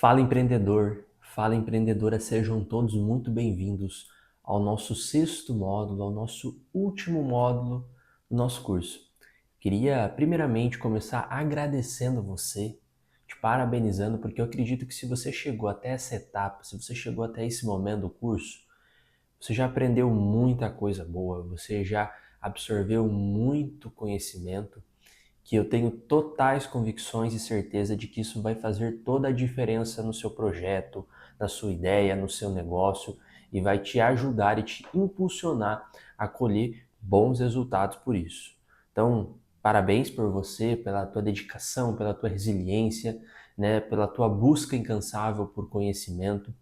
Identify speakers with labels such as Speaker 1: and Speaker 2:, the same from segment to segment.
Speaker 1: Fala empreendedor, fala empreendedora, sejam todos muito bem-vindos ao nosso sexto módulo, ao nosso último módulo do nosso curso. Queria primeiramente começar agradecendo você, te parabenizando, porque eu acredito que se você chegou até essa etapa, se você chegou até esse momento do curso, você já aprendeu muita coisa boa, você já absorveu muito conhecimento que eu tenho totais convicções e certeza de que isso vai fazer toda a diferença no seu projeto, na sua ideia, no seu negócio e vai te ajudar e te impulsionar a colher bons resultados por isso. Então, parabéns por você, pela tua dedicação, pela tua resiliência, né, pela tua busca incansável por conhecimento.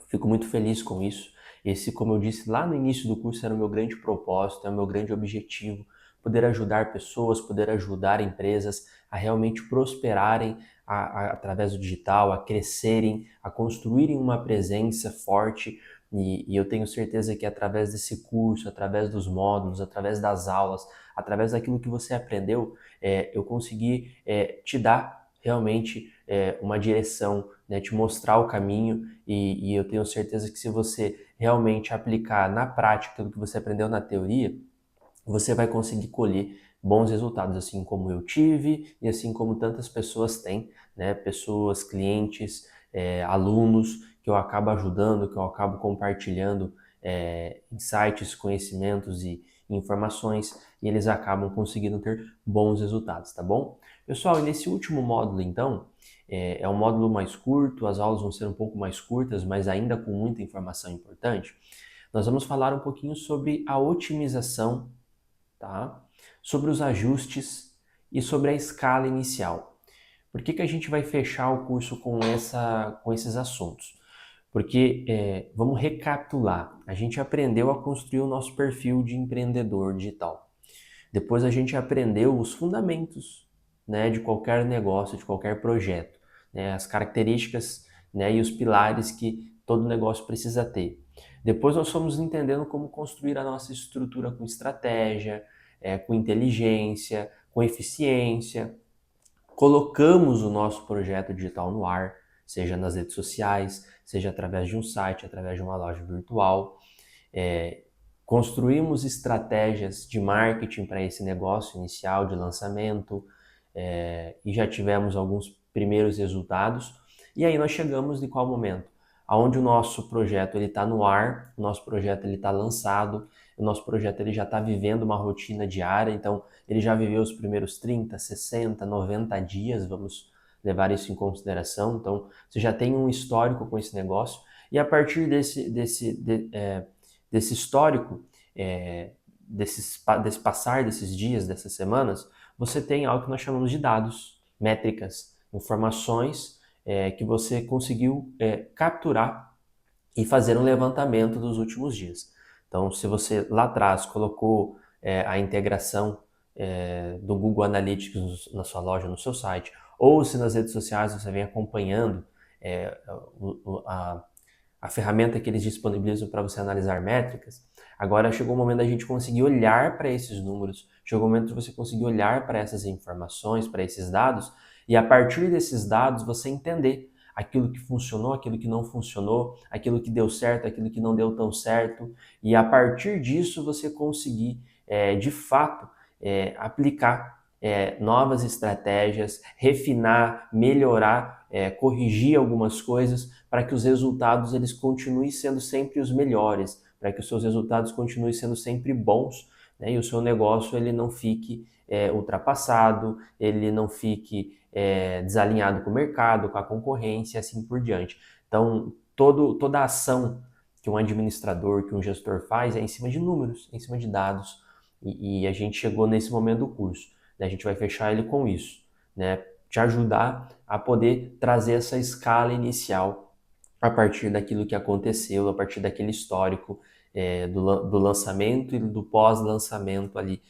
Speaker 1: Fico muito feliz com isso. Esse, como eu disse lá no início do curso, era o meu grande propósito, é o meu grande objetivo, poder ajudar pessoas, poder ajudar empresas a realmente prosperarem através do digital, a crescerem, a construírem uma presença forte. E eu tenho certeza que através desse curso, através dos módulos, através das aulas, através daquilo que você aprendeu, eu consegui te dar realmente uma direção, né, te mostrar o caminho e eu tenho certeza que se você realmente aplicar na prática aquilo que você aprendeu na teoria, você vai conseguir colher bons resultados, assim como eu tive e assim como tantas pessoas têm, né? Pessoas, clientes, alunos que eu acabo ajudando, que eu acabo compartilhando insights, conhecimentos e informações e eles acabam conseguindo ter bons resultados, tá bom? Pessoal, e nesse último módulo, então, é um módulo mais curto, as aulas vão ser um pouco mais curtas, mas ainda com muita informação importante. Nós vamos falar um pouquinho sobre a otimização, tá? Sobre os ajustes e sobre a escala inicial. Por que a gente vai fechar o curso com esses assuntos? Porque, vamos recapitular, a gente aprendeu a construir o nosso perfil de empreendedor digital. Depois a gente aprendeu os fundamentos, né, de qualquer negócio, de qualquer projeto, né, as características, né, e os pilares que todo negócio precisa ter. Depois nós fomos entendendo como construir a nossa estrutura com estratégia, com inteligência, com eficiência. Colocamos o nosso projeto digital no ar, seja nas redes sociais, seja através de um site, através de uma loja virtual. É, Construímos estratégias de marketing para esse negócio inicial de lançamento e já tivemos alguns primeiros resultados. E aí nós chegamos de qual momento? Aonde o nosso projeto ele está no ar, o nosso projeto ele está lançado, o nosso projeto ele já está vivendo uma rotina diária, então ele já viveu os primeiros 30, 60, 90 dias, vamos levar isso em consideração. Então você já tem um histórico com esse negócio e a partir desse histórico, desse passar desses dias, dessas semanas, você tem algo que nós chamamos de dados, métricas, informações que você conseguiu capturar e fazer um levantamento dos últimos dias. Então, se você lá atrás colocou a integração do Google Analytics na sua loja, no seu site, ou se nas redes sociais você vem acompanhando é, a ferramenta que eles disponibilizam para você analisar métricas, agora chegou o momento da gente conseguir olhar para esses números, chegou o momento de você conseguir olhar para essas informações, para esses dados, e a partir desses dados você entender aquilo que funcionou, aquilo que não funcionou, aquilo que deu certo, aquilo que não deu tão certo, e a partir disso você conseguir, de fato, aplicar novas estratégias, refinar, melhorar, corrigir algumas coisas para que os resultados eles continuem sendo sempre os melhores, para que os seus resultados continuem sendo sempre bons, né? E o seu negócio ele não fique ultrapassado, ele não fique desalinhado com o mercado, com a concorrência e assim por diante. Então, toda a ação que um administrador, que um gestor faz é em cima de números, é em cima de dados. E a gente chegou nesse momento do curso, né? A gente vai fechar ele com isso, né? Te ajudar a poder trazer essa escala inicial a partir daquilo que aconteceu, a partir daquele histórico do lançamento e do pós-lançamento ali,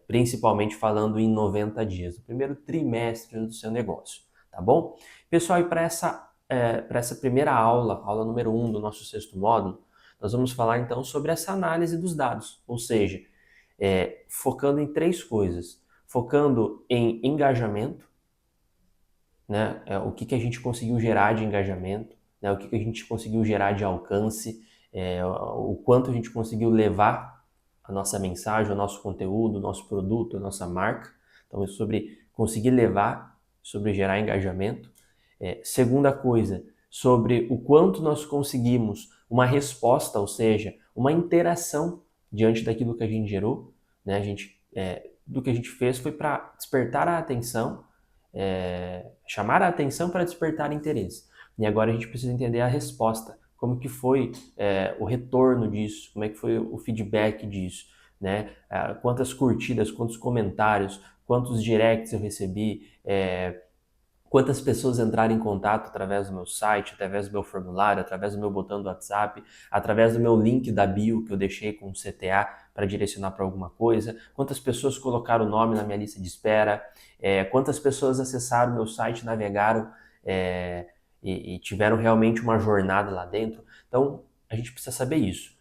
Speaker 1: principalmente falando em 90 dias, o primeiro trimestre do seu negócio, tá bom? Pessoal, e para essa primeira aula, aula número 1 do nosso sexto módulo, nós vamos falar então sobre essa análise dos dados, ou seja, focando em três coisas, focando em engajamento, né? O que a gente conseguiu gerar de engajamento, né? O que a gente conseguiu gerar de alcance, o quanto a gente conseguiu levar a nossa mensagem, o nosso conteúdo, o nosso produto, a nossa marca. Então, é sobre conseguir levar, sobre gerar engajamento. Segunda coisa, sobre o quanto nós conseguimos uma resposta, ou seja, uma interação diante daquilo que a gente gerou, né? Do que a gente fez foi para despertar a atenção, chamar a atenção para despertar interesse. E agora a gente precisa entender a resposta, como que foi o retorno disso, como é que foi o feedback disso, né? Quantas curtidas, quantos comentários, quantos directs eu recebi, quantas pessoas entraram em contato através do meu site, através do meu formulário, através do meu botão do WhatsApp, através do meu link da bio que eu deixei com o CTA para direcionar para alguma coisa, quantas pessoas colocaram o nome na minha lista de espera, quantas pessoas acessaram o meu site, navegaram e tiveram realmente uma jornada lá dentro. Então, a gente precisa saber isso,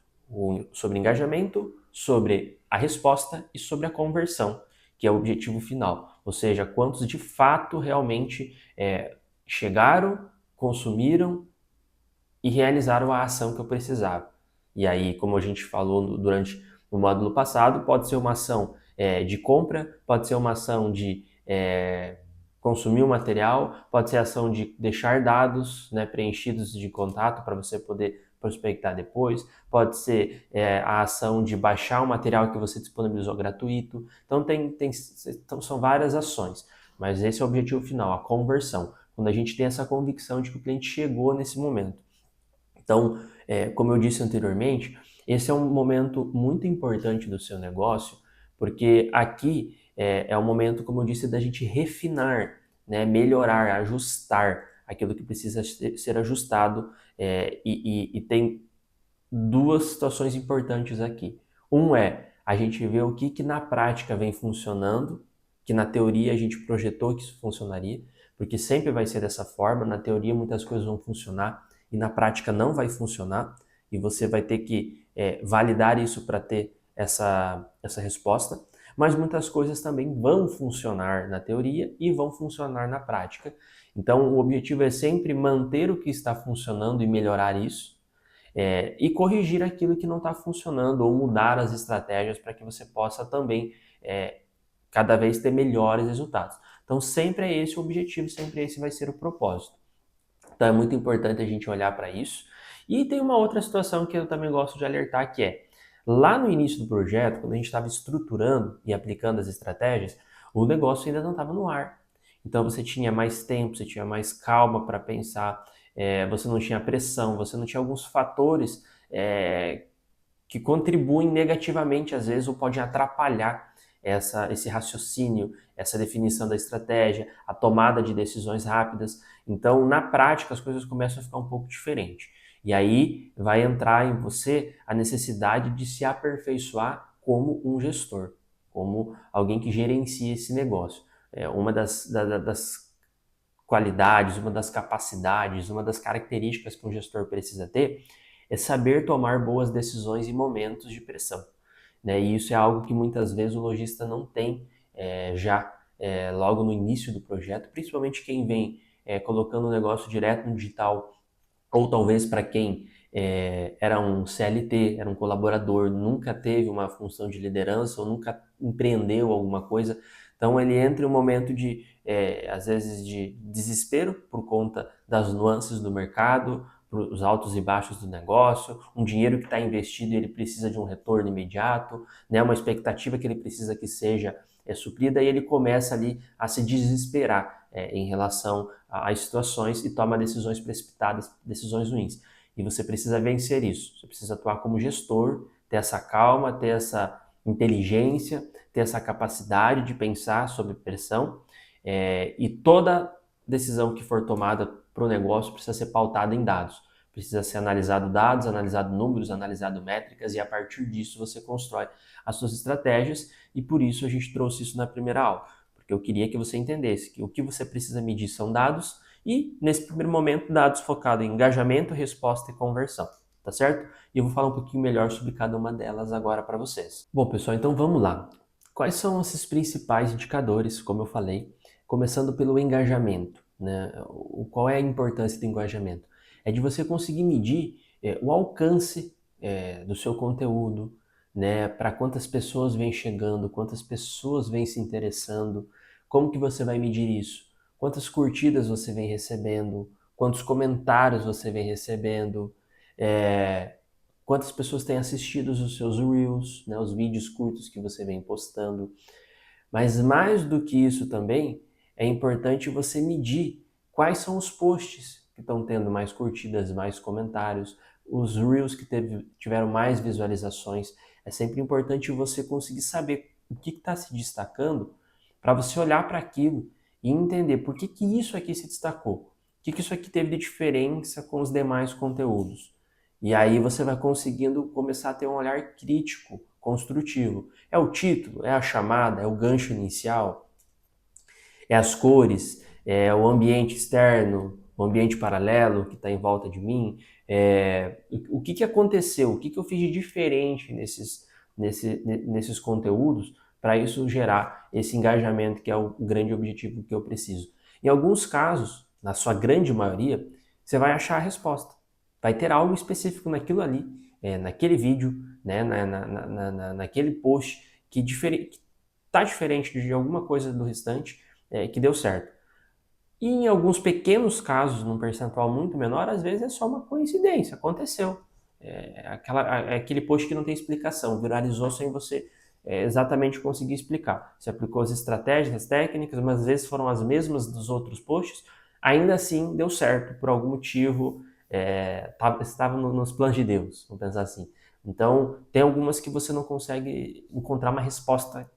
Speaker 1: sobre engajamento, sobre a resposta e sobre a conversão, que é o objetivo final, ou seja, quantos de fato realmente chegaram, consumiram e realizaram a ação que eu precisava. E aí, como a gente falou durante o módulo passado, pode ser uma ação de compra, pode ser uma ação de consumir o material, pode ser ação de deixar dados, né, preenchidos de contato para você poder prospectar depois, pode ser a ação de baixar o material que você disponibilizou gratuito. Então, então são várias ações, mas esse é o objetivo final, a conversão, quando a gente tem essa convicção de que o cliente chegou nesse momento. Então, como eu disse anteriormente, esse é um momento muito importante do seu negócio, porque aqui é o momento, como eu disse, da gente refinar, né, melhorar, ajustar aquilo que precisa ser ajustado, e tem duas situações importantes aqui. Um é a gente ver o que na prática vem funcionando, que na teoria a gente projetou que isso funcionaria, porque sempre vai ser dessa forma, na teoria muitas coisas vão funcionar e na prática não vai funcionar, e você vai ter que validar isso para ter essa resposta, mas muitas coisas também vão funcionar na teoria e vão funcionar na prática. Então o objetivo é sempre manter o que está funcionando e melhorar isso, e corrigir aquilo que não está funcionando ou mudar as estratégias para que você possa também cada vez ter melhores resultados. Então sempre é esse o objetivo, sempre esse vai ser o propósito. Então é muito importante a gente olhar para isso. E tem uma outra situação que eu também gosto de alertar, que é, lá no início do projeto, quando a gente estava estruturando e aplicando as estratégias, o negócio ainda não estava no ar. Então você tinha mais tempo, você tinha mais calma para pensar, você não tinha pressão, você não tinha alguns fatores que contribuem negativamente, às vezes, ou podem atrapalhar esse raciocínio, essa definição da estratégia, a tomada de decisões rápidas. Então, na prática, as coisas começam a ficar um pouco diferentes. E aí vai entrar em você a necessidade de se aperfeiçoar como um gestor, como alguém que gerencia esse negócio. Uma das qualidades, uma das capacidades, uma das características que um gestor precisa ter é saber tomar boas decisões em momentos de pressão, né? E isso é algo que muitas vezes o lojista não tem logo no início do projeto, principalmente quem vem colocando o negócio direto no digital, ou talvez para quem era um CLT, era um colaborador, nunca teve uma função de liderança ou nunca empreendeu alguma coisa. Então ele entra em um momento às vezes, de desespero por conta das nuances do mercado, os altos e baixos do negócio, um dinheiro que está investido e ele precisa de um retorno imediato, né? Uma expectativa que ele precisa que seja suprida, e ele começa ali a se desesperar em relação às situações e toma decisões precipitadas, decisões ruins. E você precisa vencer isso, você precisa atuar como gestor, ter essa calma, ter essa inteligência, ter essa capacidade de pensar sob pressão, e toda decisão que for tomada para o negócio precisa ser pautada em dados. Precisa ser analisado dados, analisado números, analisado métricas, e a partir disso você constrói as suas estratégias, e por isso a gente trouxe isso na primeira aula, porque eu queria que você entendesse que o que você precisa medir são dados, e nesse primeiro momento dados focados em engajamento, resposta e conversão, tá certo? E eu vou falar um pouquinho melhor sobre cada uma delas agora para vocês. Bom, pessoal, então vamos lá. Quais são esses principais indicadores, como eu falei, começando pelo engajamento? né? Qual é a importância do engajamento? É de você conseguir medir o alcance do seu conteúdo, né? Para quantas pessoas vem chegando, quantas pessoas vêm se interessando, como que você vai medir isso? Quantas curtidas você vem recebendo, quantos comentários você vem recebendo, quantas pessoas têm assistido os seus Reels, né? Os vídeos curtos que você vem postando. Mas mais do que isso também, é importante você medir quais são os posts que estão tendo mais curtidas, mais comentários, os Reels que tiveram mais visualizações. É sempre importante você conseguir saber o que está se destacando para você olhar para aquilo e entender por que, que isso aqui se destacou, o que, que isso aqui teve de diferença com os demais conteúdos. E aí você vai conseguindo começar a ter um olhar crítico, construtivo. É o título, é a chamada, é o gancho inicial, é as cores, é o ambiente externo, o ambiente paralelo que está em volta de mim, o que, que aconteceu, o que, que eu fiz de diferente nesses conteúdos para isso gerar esse engajamento que é o grande objetivo que eu preciso. Em alguns casos, na sua grande maioria, você vai achar a resposta. Vai ter algo específico naquilo ali, naquele vídeo, né, naquele post que está diferente de alguma coisa do restante que deu certo. E em alguns pequenos casos, num percentual muito menor, às vezes é só uma coincidência, aconteceu. É aquele post que não tem explicação, viralizou sem você exatamente conseguir explicar. Você aplicou as estratégias, as técnicas, mas às vezes foram as mesmas dos outros posts, ainda assim deu certo, por algum motivo, estava nos planos de Deus, vamos pensar assim. Então, tem algumas que você não consegue encontrar uma resposta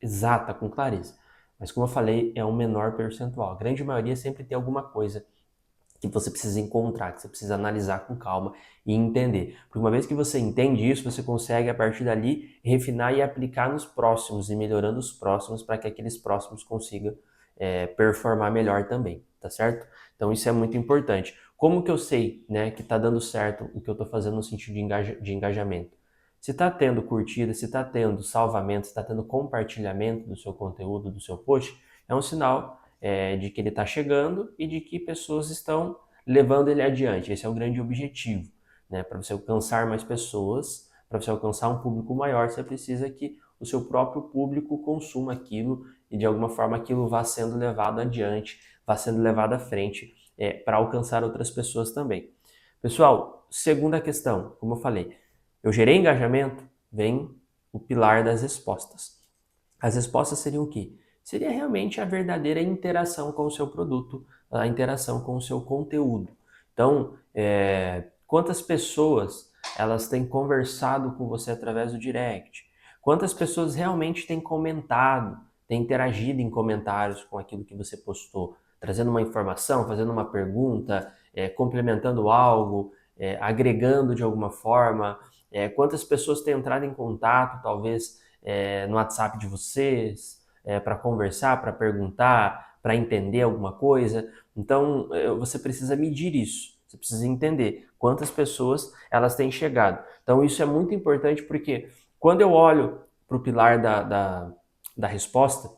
Speaker 1: exata, com clareza. Mas como eu falei, é um menor percentual. A grande maioria sempre tem alguma coisa que você precisa encontrar, que você precisa analisar com calma e entender. Porque uma vez que você entende isso, você consegue, a partir dali, refinar e aplicar nos próximos e melhorando os próximos para que aqueles próximos consigam performar melhor também, tá certo? Então isso é muito importante. Como que eu sei, né, que está dando certo o que eu estou fazendo no sentido de engajamento? Se está tendo curtida, se está tendo salvamento, se está tendo compartilhamento do seu conteúdo, do seu post, é um sinal de que ele está chegando e de que pessoas estão levando ele adiante. Esse é o grande objetivo, né? Para você alcançar mais pessoas, para você alcançar um público maior, você precisa que o seu próprio público consuma aquilo e de alguma forma aquilo vá sendo levado adiante, vá sendo levado à frente para alcançar outras pessoas também. Pessoal, segunda questão, como eu falei, eu gerei engajamento, vem o pilar das respostas. As respostas seriam o quê? Seria realmente a verdadeira interação com o seu produto, a interação com o seu conteúdo. Então, quantas pessoas elas têm conversado com você através do direct? Quantas pessoas realmente têm comentado, têm interagido em comentários com aquilo que você postou, trazendo uma informação, fazendo uma pergunta, complementando algo, agregando de alguma forma? Quantas pessoas têm entrado em contato, talvez no WhatsApp de vocês, para conversar, para perguntar, para entender alguma coisa? Então, você precisa medir isso. Você precisa entender quantas pessoas elas têm chegado. Então, isso é muito importante porque quando eu olho para o pilar da resposta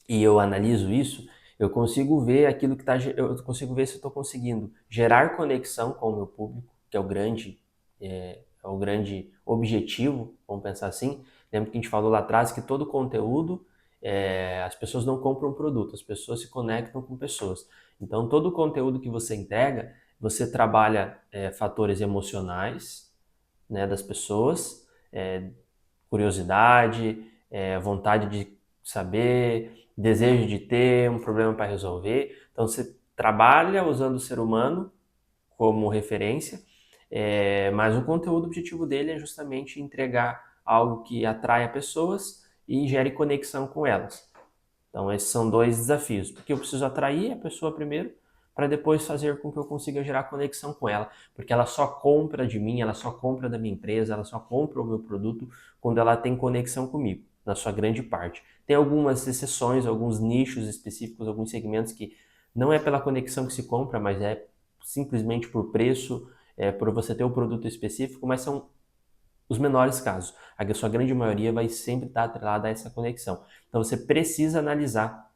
Speaker 1: e eu analiso isso, eu consigo ver aquilo que eu consigo ver se eu estou conseguindo gerar conexão com o meu público, que é o grande objetivo, vamos pensar assim. Lembra que a gente falou lá atrás que todo conteúdo, as pessoas não compram produto, as pessoas se conectam com pessoas. Então, todo o conteúdo que você entrega, você trabalha fatores emocionais, né, das pessoas, curiosidade, vontade de saber, desejo de ter, um problema para resolver. Então você trabalha usando o ser humano como referência, mas o conteúdo objetivo dele é justamente entregar algo que atraia pessoas e gere conexão com elas. Então esses são dois desafios, porque eu preciso atrair a pessoa primeiro, para depois fazer com que eu consiga gerar conexão com ela, porque ela só compra de mim, ela só compra da minha empresa, ela só compra o meu produto quando ela tem conexão comigo, na sua grande parte. Tem algumas exceções, alguns nichos específicos, alguns segmentos que não é pela conexão que se compra, mas é simplesmente por preço, por você ter o produto específico, mas são os menores casos. A sua grande maioria vai sempre estar atrelada a essa conexão. Então você precisa analisar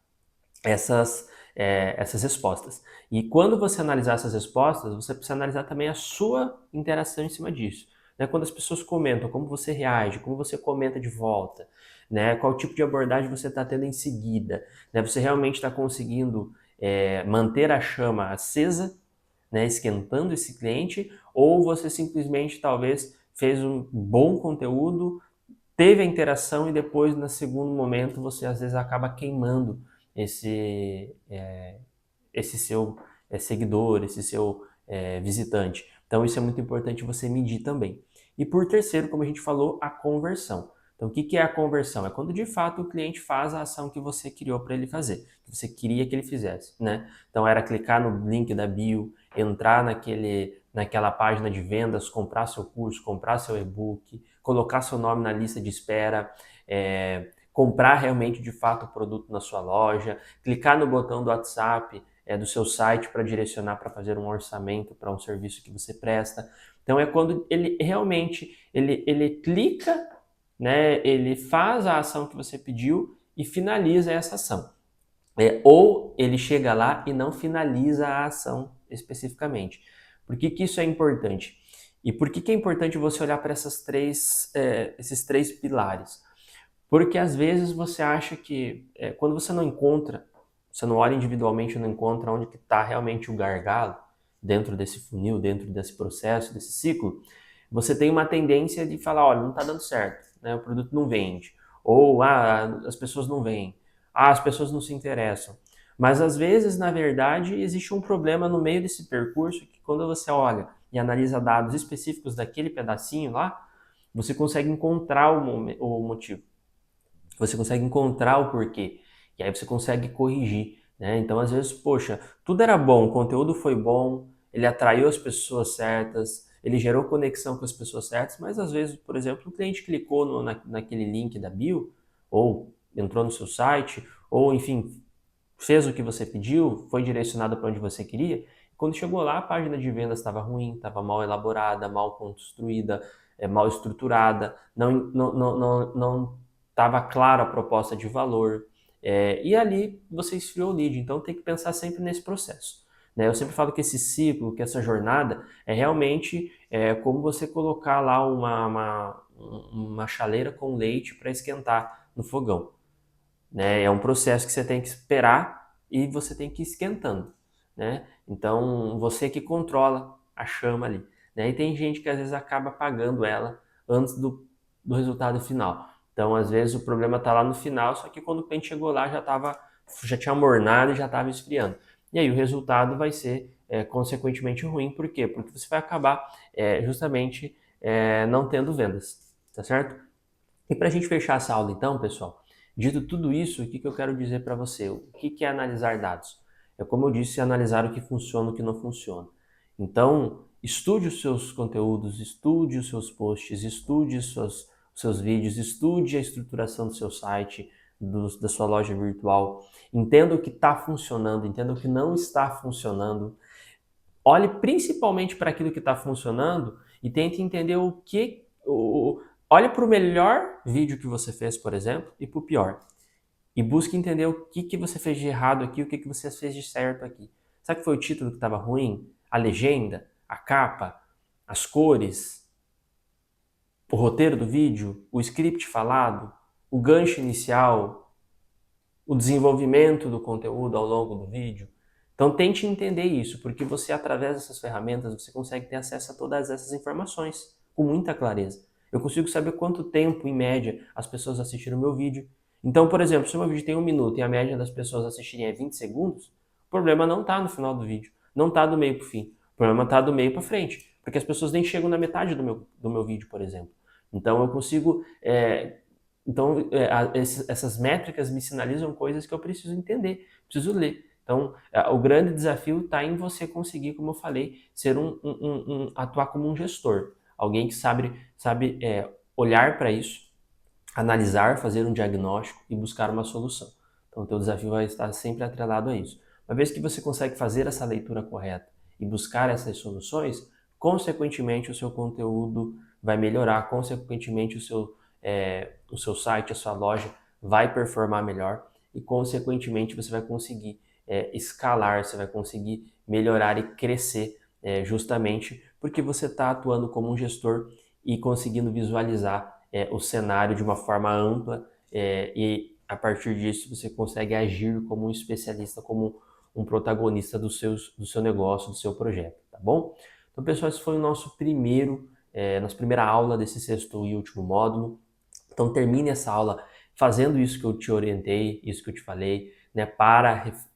Speaker 1: essas respostas. E quando você analisar essas respostas, você precisa analisar também a sua interação em cima disso. Né? Quando as pessoas comentam, como você reage, como você comenta de volta, né? Qual tipo de abordagem você está tendo em seguida. Né? Você realmente está conseguindo manter a chama acesa, né? Esquentando esse cliente, ou você simplesmente talvez fez um bom conteúdo, teve a interação e depois, no segundo momento, você às vezes acaba queimando esse seu seguidor, esse seu visitante. Então isso é muito importante você medir também. E por terceiro, como a gente falou, a conversão. Então o que é a conversão? É quando de fato o cliente faz a ação que você criou para ele fazer, que você queria que ele fizesse, né? Então era clicar no link da bio, entrar naquela página de vendas, comprar seu curso, comprar seu e-book, colocar seu nome na lista de espera, comprar realmente de fato o produto na sua loja, clicar no botão do WhatsApp do seu site para direcionar para fazer um orçamento para um serviço que você presta. Então é quando ele realmente ele clica, né, ele faz a ação que você pediu e finaliza essa ação. Ou ele chega lá e não finaliza a ação especificamente. Por que isso é importante? E por que é importante você olhar para esses três pilares? Porque às vezes você acha que quando você não encontra, você não olha individualmente e não encontra onde que está realmente o gargalo dentro desse funil, dentro desse processo, desse ciclo, você tem uma tendência de falar, olha, não está dando certo, né? O produto não vende, ou as pessoas não vêm, as pessoas não se interessam. Mas às vezes, na verdade, existe um problema no meio desse percurso que quando você olha e analisa dados específicos daquele pedacinho lá, você consegue encontrar o motivo. Você consegue encontrar o porquê. E aí você consegue corrigir, né? Então, às vezes, poxa, tudo era bom, o conteúdo foi bom, ele atraiu as pessoas certas, ele gerou conexão com as pessoas certas, mas às vezes, por exemplo, o cliente clicou naquele link da bio, ou entrou no seu site, ou enfim, fez o que você pediu, foi direcionado para onde você queria. Quando chegou lá, a página de vendas estava ruim, estava mal elaborada, mal construída, mal estruturada, não estava clara a proposta de valor. E ali você esfriou o lead. Então tem que pensar sempre nesse processo. Né? Eu sempre falo que esse ciclo, que essa jornada, é realmente como você colocar lá uma chaleira com leite para esquentar no fogão. Né? É um processo que você tem que esperar e você tem que ir esquentando, né? Então, você que controla a chama ali, né? E tem gente que às vezes acaba apagando ela antes do resultado final. Então, às vezes o problema está lá no final, só que quando o cliente chegou lá já tinha mornado e já estava esfriando. E aí o resultado vai ser consequentemente ruim. Por quê? Porque você vai acabar justamente não tendo vendas, tá certo? E para a gente fechar essa aula então, pessoal, dito tudo isso, o que eu quero dizer para você? O que é analisar dados? É como eu disse, analisar o que funciona e o que não funciona. Então, estude os seus conteúdos, estude os seus posts, estude os seus vídeos, estude a estruturação do seu site, da sua loja virtual. Entenda o que está funcionando, entenda o que não está funcionando. Olhe principalmente para aquilo que está funcionando e tente entender o que. Olhe para o melhor vídeo que você fez, por exemplo, e para o pior. E busque entender o que você fez de errado aqui, o que você fez de certo aqui. Sabe que foi o título que estava ruim? A legenda? A capa? As cores? O roteiro do vídeo? O script falado? O gancho inicial? O desenvolvimento do conteúdo ao longo do vídeo? Então tente entender isso, porque você, através dessas ferramentas, você consegue ter acesso a todas essas informações com muita clareza. Eu consigo saber quanto tempo, em média, as pessoas assistiram o meu vídeo. Então, por exemplo, se o meu vídeo tem 1 minuto e a média das pessoas assistirem é 20 segundos, o problema não está no final do vídeo, não está do meio para o fim. O problema está do meio para frente, porque as pessoas nem chegam na metade do meu vídeo, por exemplo. Então, eu consigo essas métricas me sinalizam coisas que eu preciso entender, preciso ler. Então, o grande desafio está em você conseguir, como eu falei, ser atuar como um gestor. Alguém que sabe olhar para isso, analisar, fazer um diagnóstico e buscar uma solução. Então, o teu desafio vai estar sempre atrelado a isso. Uma vez que você consegue fazer essa leitura correta e buscar essas soluções, consequentemente o seu conteúdo vai melhorar, consequentemente o seu site, a sua loja vai performar melhor e, consequentemente, você vai conseguir escalar, você vai conseguir melhorar e crescer justamente porque você está atuando como um gestor e conseguindo visualizar o cenário de uma forma ampla e a partir disso você consegue agir como um especialista, como um protagonista do seu negócio, do seu projeto, tá bom? Então, pessoal, esse foi o nosso nossa primeira aula desse sexto e último módulo. Então termine essa aula fazendo isso que eu te orientei, isso que eu te falei, né?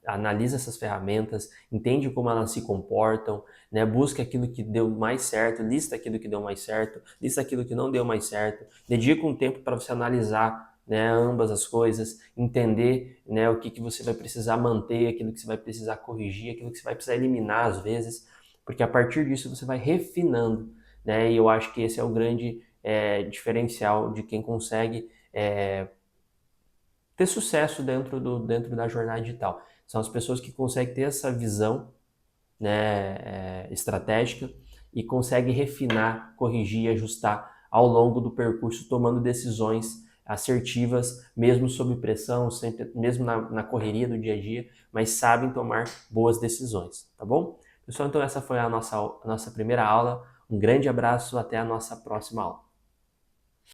Speaker 1: Analisa essas ferramentas, entende como elas se comportam, né? Busca aquilo que deu mais certo, lista aquilo que deu mais certo, lista aquilo que não deu mais certo, dedica um tempo para você analisar, né, ambas as coisas, entender, né, o que você vai precisar manter, aquilo que você vai precisar corrigir, aquilo que você vai precisar eliminar às vezes, porque a partir disso você vai refinando, né? E eu acho que esse é o grande diferencial de quem consegue ter sucesso dentro da jornada digital. São as pessoas que conseguem ter essa visão, né, estratégica e conseguem refinar, corrigir, ajustar ao longo do percurso, tomando decisões assertivas, mesmo sob pressão, sempre, mesmo na correria do dia a dia, mas sabem tomar boas decisões, tá bom? Pessoal, então essa foi a nossa primeira aula. Um grande abraço, até a nossa próxima aula.